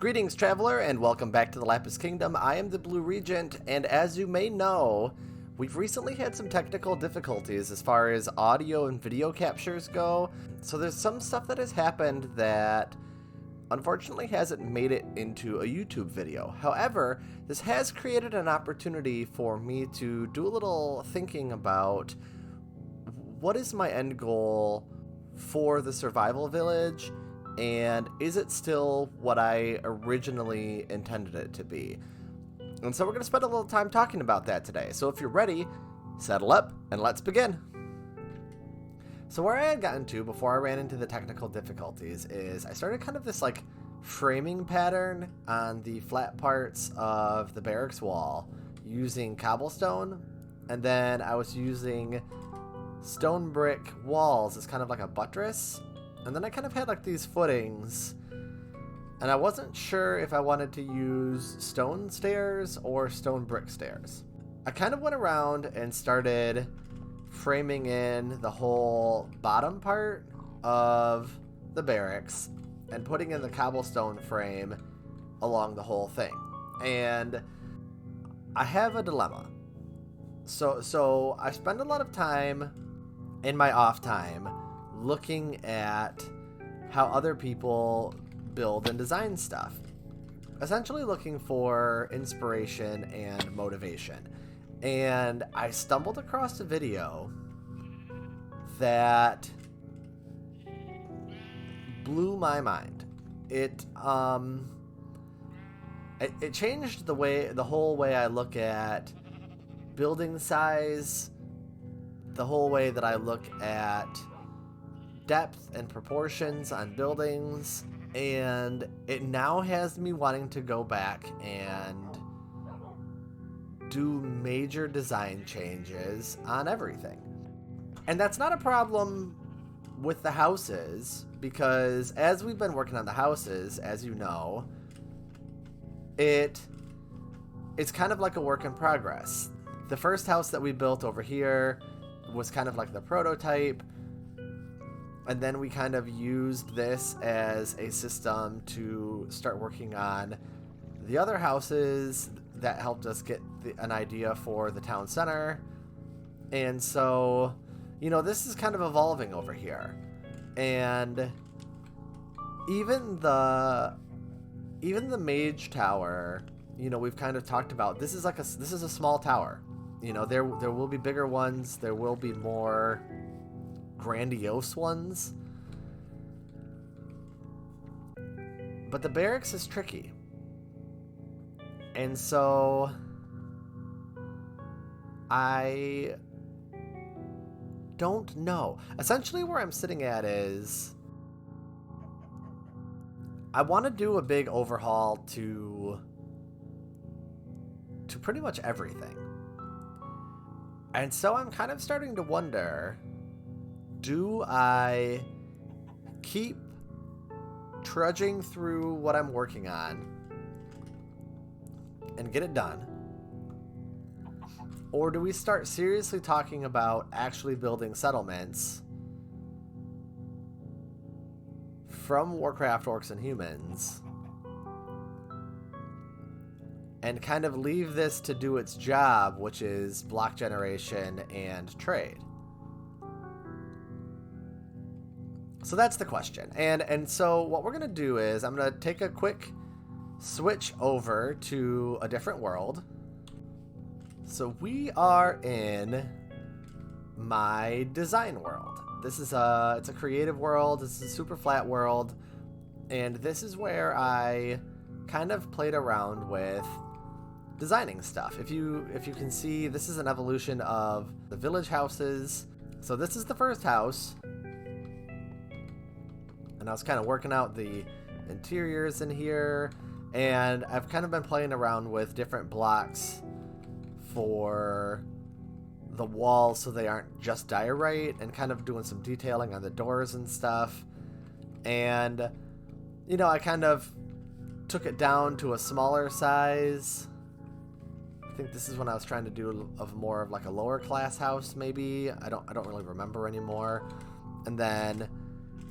Greetings, traveler, and welcome back to the Lapis Kingdom. I am the Blue Regent, and as you may know, we've recently had some technical difficulties as far as audio and video captures go. So there's some stuff that has happened that unfortunately hasn't made it into a YouTube video. However, this has created an opportunity for me to do a little thinking about what is my end goal for the survival village, and is it still what I originally intended it to be? And so we're going to spend a little time talking about that today. So if you're ready, settle up and let's begin. So where I had gotten to before I ran into the technical difficulties is I started kind of this like framing pattern on the flat parts of the barracks wall using cobblestone, and then I was using stone brick walls as kind of like a buttress. And then I kind of had like these footings, and I wasn't sure if I wanted to use stone stairs or stone brick stairs. I kind of went around and started framing in the whole bottom part of the barracks and putting in the cobblestone frame along the whole thing. And I have a dilemma. So I spend a lot of time in my off time looking at how other people build and design stuff, essentially looking for inspiration and motivation. And I stumbled across a video that blew my mind. It changed the whole way I look at building size, the whole way that I look at depth and proportions on buildings, and it now has me wanting to go back and do major design changes on everything. And that's not a problem with the houses, because as we've been working on the houses, as you know, it's kind of like a work in progress. The first house that we built over here was kind of like the prototype, and then we kind of used this as a system to start working on the other houses that helped us get an idea for the town center. And so, you know, this is kind of evolving over here. And even the Mage Tower, you know, we've kind of talked about, this is a small tower. You know, there will be bigger ones, there will be more grandiose ones, but the barracks is tricky. And so I don't know. Essentially where I'm sitting at is I want to do a big overhaul to pretty much everything. And so I'm kind of starting to wonder, do I keep trudging through what I'm working on and get it done? Or do we start seriously talking about actually building settlements from Warcraft Orcs and Humans and kind of leave this to do its job, which is block generation and trade? So that's the question. And so what we're going to do is I'm going to take a quick switch over to a different world. So we are in my design world. This is it's a creative world. This is a super flat world. And this is where I kind of played around with designing stuff. If you can see, this is an evolution of the village houses. So this is the first house. And I was kind of working out the interiors in here, and I've kind of been playing around with different blocks for the walls so they aren't just diorite, and kind of doing some detailing on the doors and stuff. And, you know, I kind of took it down to a smaller size. I think this is when I was trying to do more of like a lower class house, maybe. I don't really remember anymore. And then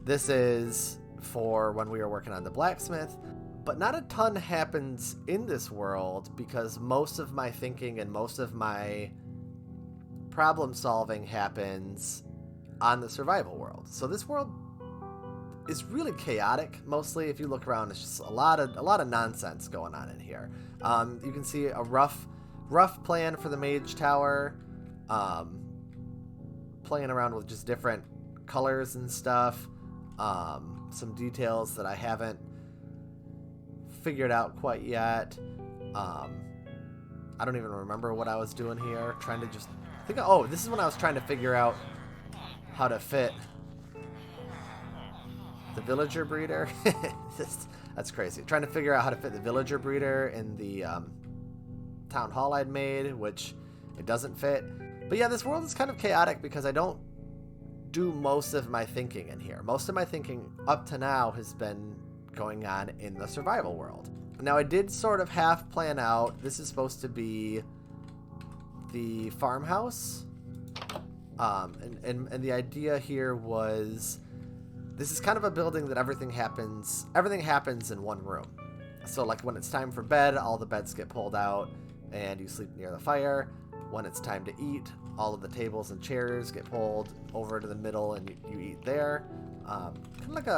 this is for when we were working on the blacksmith. But not a ton happens in this world because most of my thinking and most of my problem solving happens on the survival world. So this world is really chaotic. Mostly, if you look around, it's just a lot of nonsense going on in here. You can see a rough plan for the Mage Tower. Playing around with just different colors and stuff. Some details that I haven't figured out quite yet. I don't even remember what I was doing here. Trying to just think. Oh, this is when I was trying to figure out how to fit the villager breeder. That's crazy. Trying to figure out how to fit the villager breeder in the town hall I'd made, which it doesn't fit. But yeah, this world is kind of chaotic because I don't do most of my thinking in here. Most of my thinking up to now has been going on in the survival world. Now, I did sort of half plan out. This is supposed to be the farmhouse. And the idea here was this is kind of a building that everything happens in one room. So like when it's time for bed, all the beds get pulled out and you sleep near the fire. When it's time to eat, all of the tables and chairs get pulled over to the middle and you eat there. Kind of like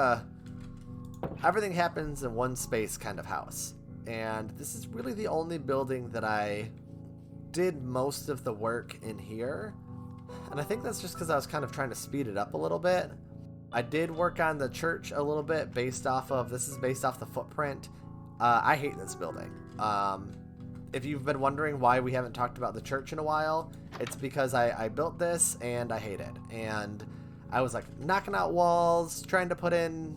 everything happens in one space kind of house. And this is really the only building that I did most of the work in here. And I think that's just because I was kind of trying to speed it up a little bit. I did work on the church a little bit based off the footprint. I hate this building. If you've been wondering why we haven't talked about the church in a while, it's because I built this and I hate it. And I was like knocking out walls, trying to put in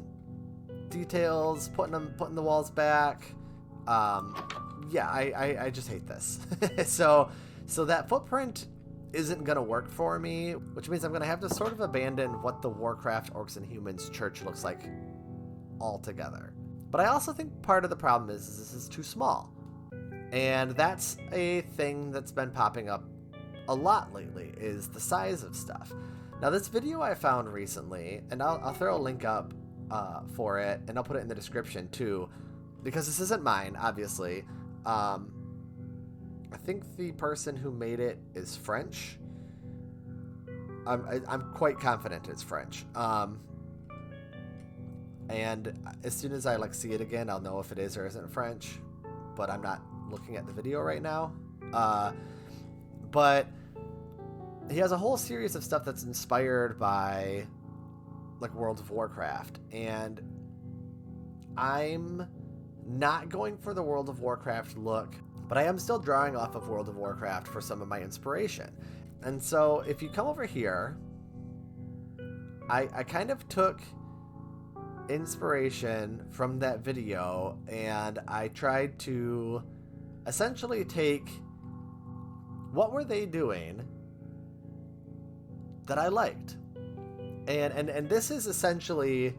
details, putting the walls back. Yeah, I just hate this. So that footprint isn't gonna work for me, which means I'm gonna have to sort of abandon what the Warcraft Orcs and Humans church looks like altogether. But I also think part of the problem is this is too small. And that's a thing that's been popping up a lot lately, is the size of stuff. Now, this video I found recently, and I'll throw a link up for it, and I'll put it in the description too, because this isn't mine, obviously. I think the person who made it is French. I'm quite confident it's French. And as soon as I see it again, I'll know if it is or isn't French. But I'm not looking at the video right now. But he has a whole series of stuff that's inspired by World of Warcraft, and I'm not going for the World of Warcraft look, but I am still drawing off of World of Warcraft for some of my inspiration. And so if you come over here, I kind of took inspiration from that video, and I tried to essentially take what were they doing that I liked. And this is essentially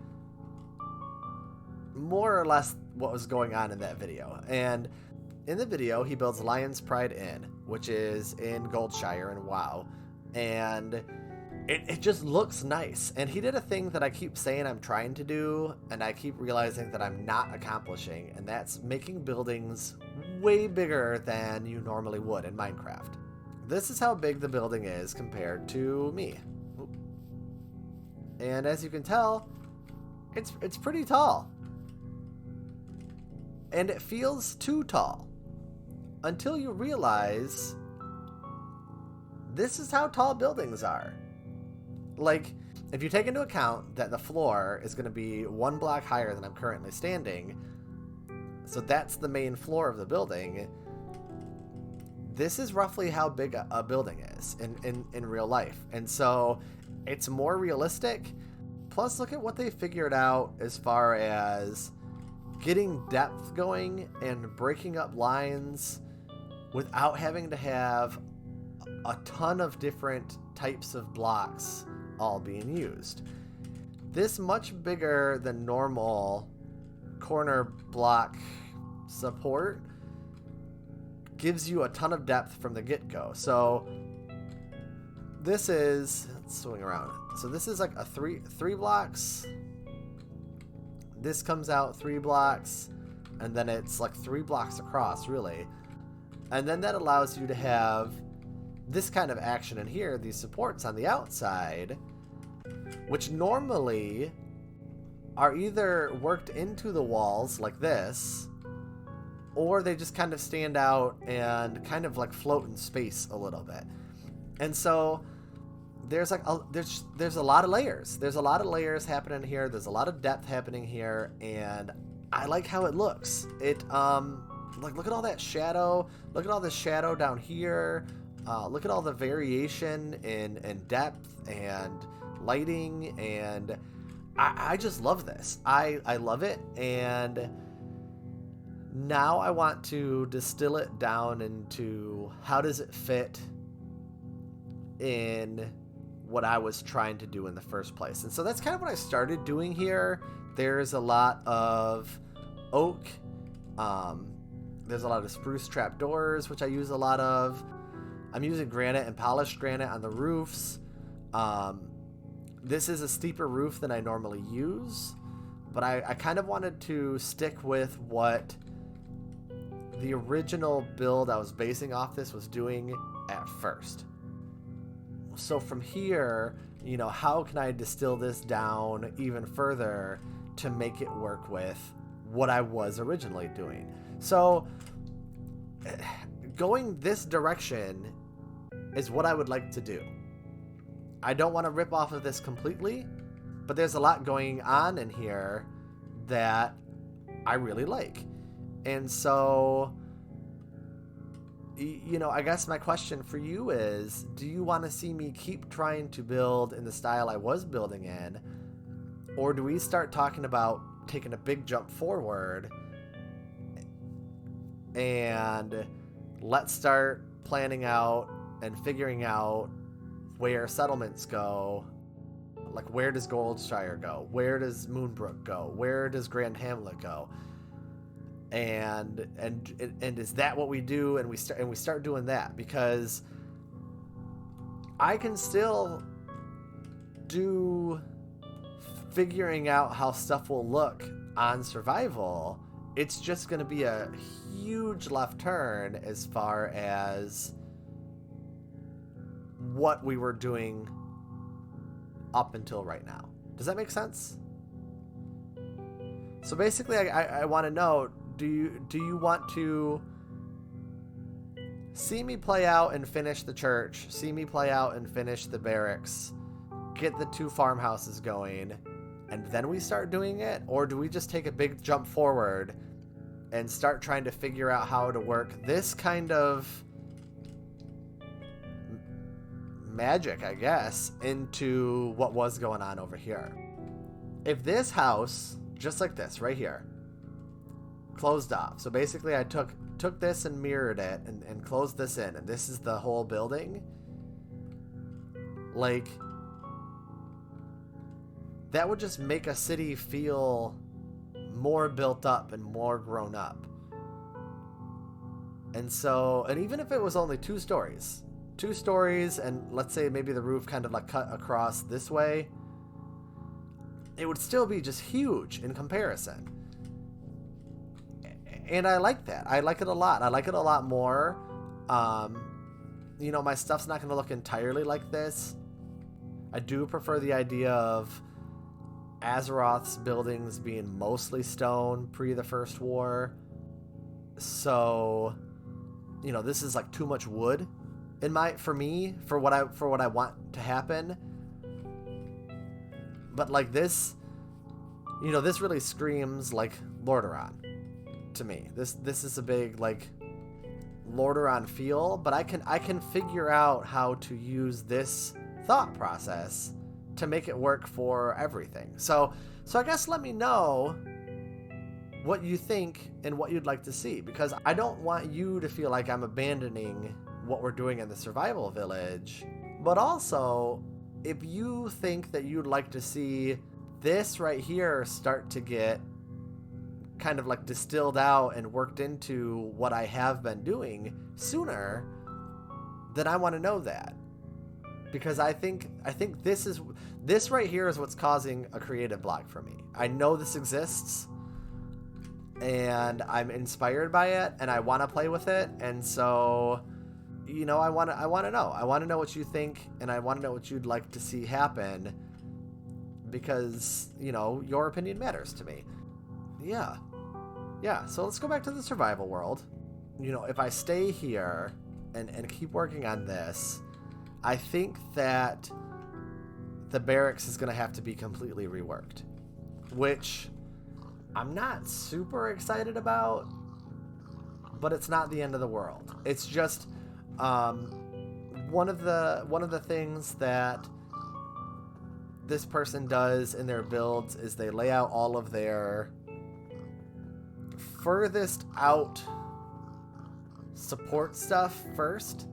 more or less what was going on in that video. And in the video, he builds Lion's Pride Inn, which is in Goldshire in WoW. And it just looks nice. And he did a thing that I keep saying I'm trying to do, and I keep realizing that I'm not accomplishing, and that's making buildings way bigger than you normally would in Minecraft. This is how big the building is compared to me. And as you can tell, it's pretty tall. And it feels too tall. Until you realize this is how tall buildings are. If you take into account that the floor is going to be 1 block higher than I'm currently standing, so that's the main floor of the building, this is roughly how big a building is in real life. And so it's more realistic. Plus, look at what they figured out as far as getting depth going and breaking up lines without having to have a ton of different types of blocks all being used. This much bigger than normal corner block support gives you a ton of depth from the get-go. So this is, let's swing around. So this is like a three blocks. This comes out 3 blocks. and then it's like 3 blocks across, really. And then that allows you to have this kind of action in here, these supports on the outside, which normally are either worked into the walls like this, or they just kind of stand out and kind of like float in space a little bit. And so there's like there's a lot of layers. There's a lot of layers happening here. There's a lot of depth happening here, and I like how it looks. It like, look at all that shadow. Look at all the shadow down here. Look at all the variation in depth and lighting, and I just love this. I love it, and now I want to distill it down into how does it fit in what I was trying to do in the first place. And so that's kind of what I started doing here. There's a lot of oak. There's a lot of spruce trapdoors, which I use a lot of. I'm using granite and polished granite on the roofs. This is a steeper roof than I normally use, but I kind of wanted to stick with what the original build I was basing off this was doing at first. So from here, you know, how can I distill this down even further to make it work with what I was originally doing? So going this direction is what I would like to do. I don't want to rip off of this completely, but there's a lot going on in here that I really like. And so, you know, I guess my question for you is, do you want to see me keep trying to build in the style I was building in? Or do we start talking about taking a big jump forward and let's start planning out and figuring out where settlements go? Like, where does Goldshire go? Where does Moonbrook go? Where does Grand Hamlet go? And is that what we do? And we start doing that, because I can still do figuring out how stuff will look on survival. It's just going to be a huge left turn as far as what we were doing up until right now. Does that make sense? So basically, I want to know, do you want to see me play out and finish the church, see me play out and finish the barracks, get the 2 farmhouses going, and then we start doing it? Or do we just take a big jump forward and start trying to figure out how to work this kind of magic, I guess, into what was going on over here? If this house, just like this right here, closed off, so basically I took this and mirrored it and closed this in, and this is the whole building, like, that would just make a city feel more built up and more grown up. And so, and even if it was only 2 stories, and let's say maybe the roof kind of like cut across this way, it would still be just huge in comparison. And I like that. I like it a lot. I like it a lot more. You know, my stuff's not going to look entirely like this. I do prefer the idea of Azeroth's buildings being mostly stone pre the First War. So, you know, this is like too much wood for what I want to happen. But like this, you know, this really screams like Lordaeron to me. This is a big like Lordaeron feel, but I can figure out how to use this thought process to make it work for everything. So I guess let me know what you think and what you'd like to see, because I don't want you to feel like I'm abandoning what we're doing in the survival village, but also if you think that you'd like to see this right here start to get kind of like distilled out and worked into what I have been doing sooner, then I want to know that. Because I think this right here is what's causing a creative block for me. I know this exists, and I'm inspired by it, and I want to play with it, and so, you know, I want to know. I want to know what you think, and I want to know what you'd like to see happen, because, you know, your opinion matters to me. Yeah. Yeah, so let's go back to the survival world. You know, if I stay here and keep working on this, I think that the barracks is going to have to be completely reworked, which I'm not super excited about, but it's not the end of the world. It's just one of the things that this person does in their builds is they lay out all of their furthest out support stuff first,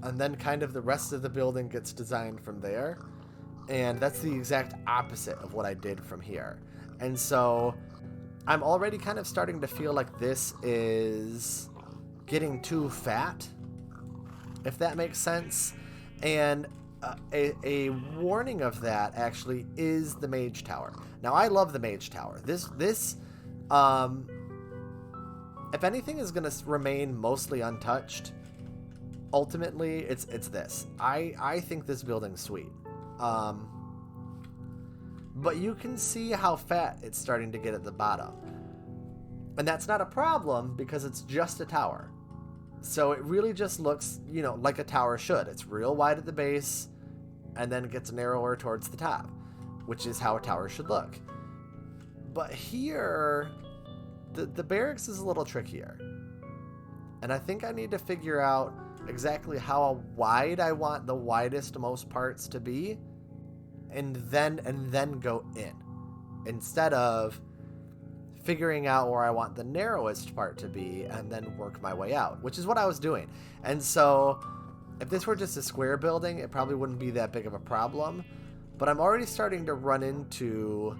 and then kind of the rest of the building gets designed from there. And that's the exact opposite of what I did from here. And so I'm already kind of starting to feel like this is getting too fat, if that makes sense. And a warning of that actually is the Mage Tower. Now, I love the Mage Tower. This if anything is going to remain mostly untouched, ultimately it's this. I think this building's sweet. But you can see how fat it's starting to get at the bottom. And that's not a problem because it's just a tower. So it really just looks, you know, like a tower should. It's real wide at the base and then it gets narrower towards the top, which is how a tower should look. But here, the barracks is a little trickier. And I think I need to figure out exactly how wide I want the widest most parts to be, and then go in, instead of figuring out where I want the narrowest part to be and then work my way out, which is what I was doing. And so if this were just a square building, it probably wouldn't be that big of a problem, but I'm already starting to run into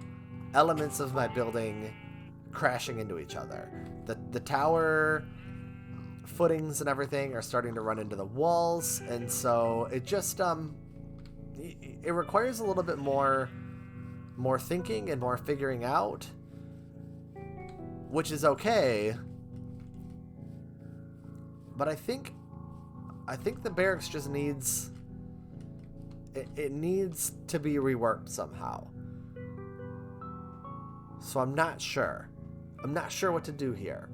elements of my building crashing into each other. The tower footings and everything are starting to run into the walls, and so it just it requires a little bit more thinking and more figuring out, which is okay. But I think the barracks just needs it needs to be reworked somehow. So I'm not sure what to do here.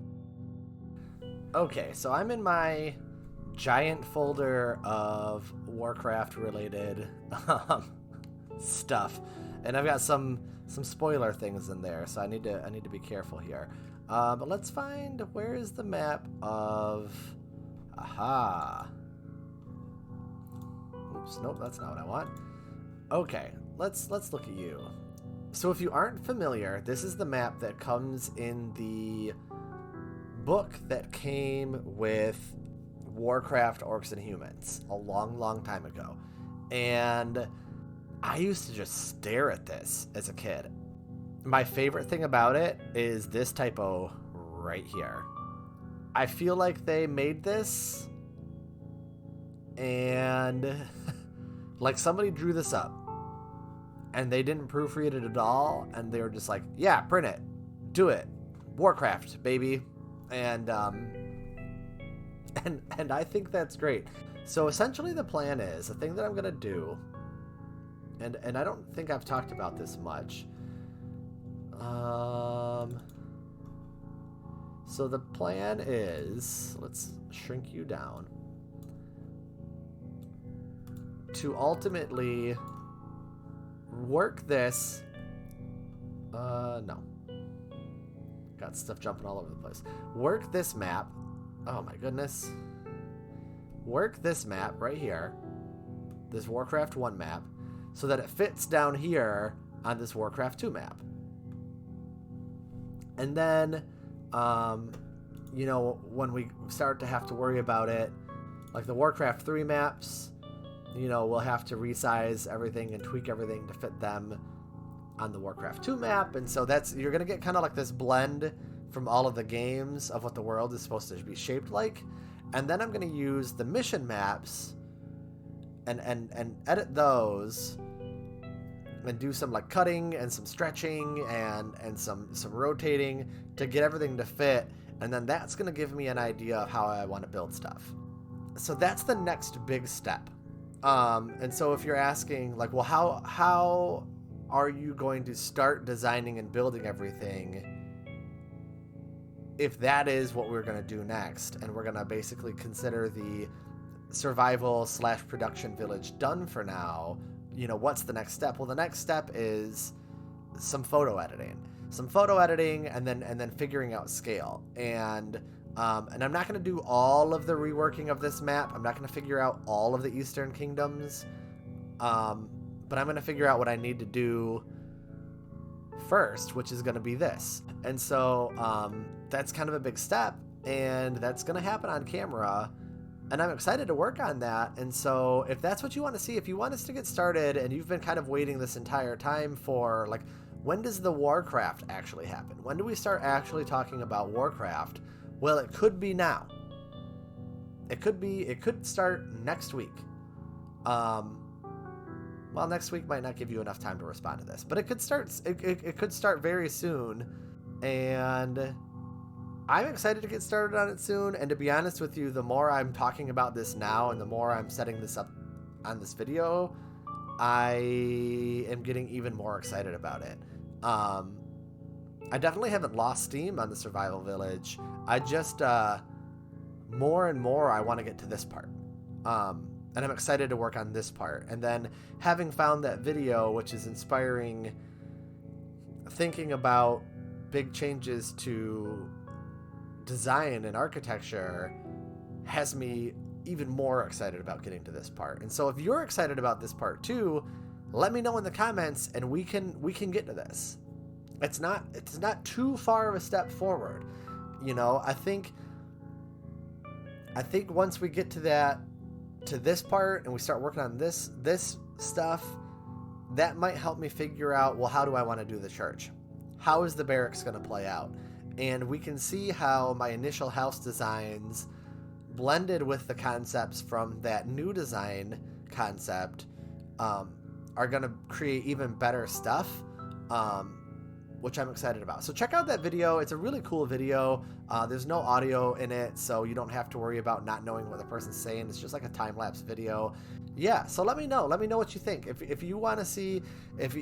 Okay, so I'm in my giant folder of Warcraft related stuff, and I've got some spoiler things in there, so I need to be careful here. But let's find, where is the map of, aha. Oops, nope, that's not what I want. Okay, let's look at you. So if you aren't familiar, this is the map that comes in the book that came with Warcraft Orcs and Humans a long time ago. And I used to just stare at this as a kid. My favorite thing about it is this typo right here. I feel like they made this and like somebody drew this up and they didn't proofread it at all, and they were just like, yeah, print it, do it, Warcraft, baby. And I think that's great. So essentially the plan is, the thing that I'm gonna do, and I don't think I've talked about this much. So the plan is, let's shrink you down, to ultimately work this. No. Got stuff jumping all over the place. Work this map. Oh my goodness. Work this map right here. This Warcraft 1 map. So that it fits down here on this Warcraft 2 map. And then, you know, when we start to have to worry about it, like the Warcraft 3 maps, you know, we'll have to resize everything and tweak everything to fit them on the Warcraft 2 map. And so you're going to get kind of like this blend from all of the games of what the world is supposed to be shaped like. And then I'm going to use the mission maps and edit those and do some like cutting and some stretching and some rotating to get everything to fit. And then that's going to give me an idea of how I want to build stuff. So that's the next big step. And so if you're asking like, well, how are you going to start designing and building everything if that is what we're going to do next? And we're going to basically consider the survival / production village done for now. You know, what's the next step? Well, the next step is some photo editing, and then figuring out scale. And I'm not going to do all of the reworking of this map. I'm not going to figure out all of the Eastern Kingdoms. But I'm going to figure out what I need to do first, which is going to be this. And so that's kind of a big step, and that's going to happen on camera. And I'm excited to work on that. And so if that's what you want to see, if you want us to get started and you've been kind of waiting this entire time for, like, when does the Warcraft actually happen? When do we start actually talking about Warcraft? Well, it could be now. It could start next week. Well, next week might not give you enough time to respond to this, but it could start very soon. And I'm excited to get started on it soon. And to be honest with you, the more I'm talking about this now and the more I'm setting this up on this video, I am getting even more excited about it. I definitely haven't lost steam on the survival village. I just, more and more, I want to get to this part. And I'm excited to work on this part. And then having found that video, which is inspiring, thinking about big changes to design and architecture, has me even more excited about getting to this part. And so if you're excited about this part too, let me know in the comments and we can get to this. It's not too far of a step forward. You know, I think once we get to this part and we start working on this stuff, that might help me figure out, well, how do I want to do the church? How is the barracks going to play out? And we can see how my initial house designs blended with the concepts from that new design concept are going to create even better stuff, which I'm excited about. So check out that video. It's a really cool video. There's no audio in it, so you don't have to worry about not knowing what the person's saying. It's just like a time-lapse video. Yeah, so let me know what you think. If you want to see if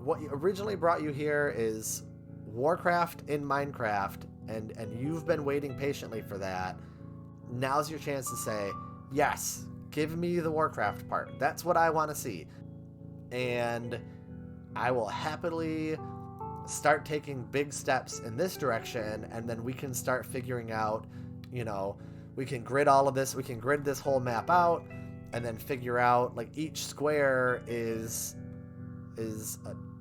what originally brought you here is Warcraft in Minecraft and you've been waiting patiently for that, now's your chance to say, yes, give me the Warcraft part. That's what I want to see. And I will happily start taking big steps in this direction, and then we can start figuring out, you know, we can grid all of this, we can grid this whole map out, and then figure out, like, each square is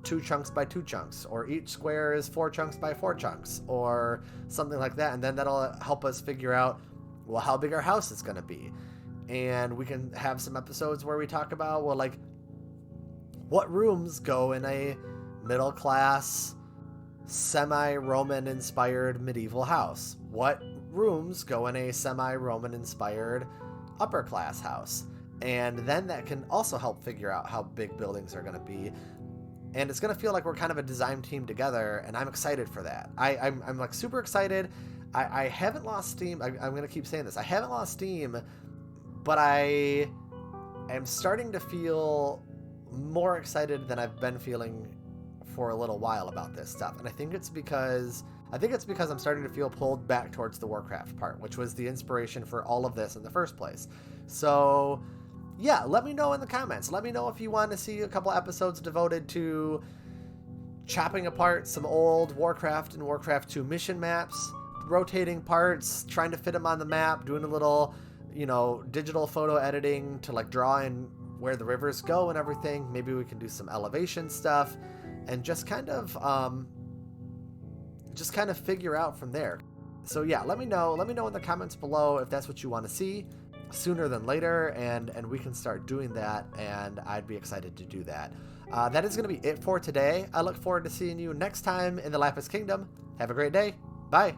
2 chunks by 2 chunks, or each square is 4 chunks by 4 chunks, or something like that. And then that'll help us figure out, well, how big our house is going to be. And we can have some episodes where we talk about, well, like, what rooms go in a middle class, semi-Roman inspired medieval house? What rooms go in a semi-Roman inspired upper class house? And then that can also help figure out how big buildings are going to be. And it's going to feel like we're kind of a design team together, and I'm excited for that. I'm like super excited. I haven't lost steam. I'm going to keep saying this. I haven't lost steam, but I am starting to feel more excited than I've been feeling for a little while about this stuff. And I think it's because I'm starting to feel pulled back towards the Warcraft part, which was the inspiration for all of this in the first place. So yeah, let me know in the comments. Let me know if you want to see a couple episodes devoted to chopping apart some old Warcraft and Warcraft 2 mission maps, rotating parts, trying to fit them on the map, doing a little, you know, digital photo editing to like draw in where the rivers go and everything. Maybe we can do some elevation stuff and just kind of figure out from there. So yeah, let me know in the comments below if that's what you want to see sooner than later, and we can start doing that, and I'd be excited to do that. That is going to be it for today. I look forward to seeing you next time in the Lapis Kingdom. Have a great day. Bye.